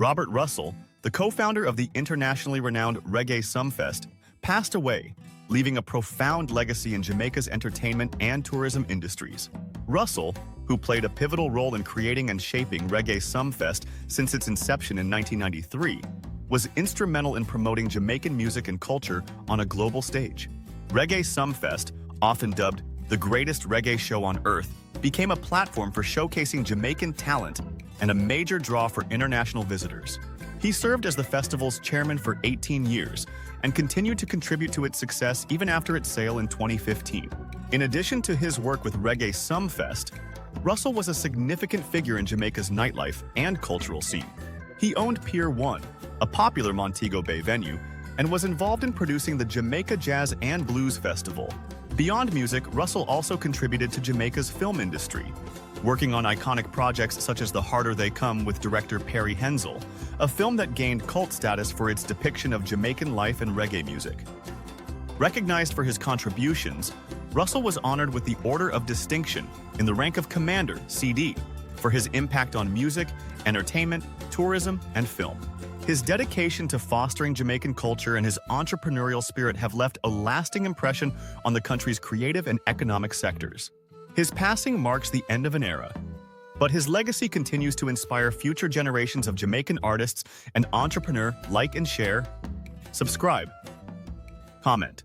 Robert Russel, the co-founder of the internationally renowned Reggae Sumfest, passed away, leaving a profound legacy in Jamaica's entertainment and tourism industries. Russel, who played a pivotal role in creating and shaping Reggae Sumfest since its inception in 1993, was instrumental in promoting Jamaican music and culture on a global stage. Reggae Sumfest, often dubbed the greatest reggae show on earth, became a platform for showcasing Jamaican talent and a major draw for international visitors. He served as the festival's chairman for 18 years and continued to contribute to its success even after its sale in 2015. In addition to his work with Reggae Sumfest, Russel was a significant figure in Jamaica's nightlife and cultural scene. He owned Pier 1, a popular Montego Bay venue, and was involved in producing the Jamaica Jazz and Blues Festival. Beyond music, Russel also contributed to Jamaica's film industry, working on iconic projects such as The Harder They Come with director Perry Henzell, a film that gained cult status for its depiction of Jamaican life and reggae music. Recognized for his contributions, Russel was honored with the Order of Distinction in the rank of Commander, CD, for his impact on music, entertainment, tourism, and film. His dedication to fostering Jamaican culture and his entrepreneurial spirit have left a lasting impression on the country's creative and economic sectors. His passing marks the end of an era, but his legacy continues to inspire future generations of Jamaican artists and entrepreneurs. Like and share, subscribe, comment.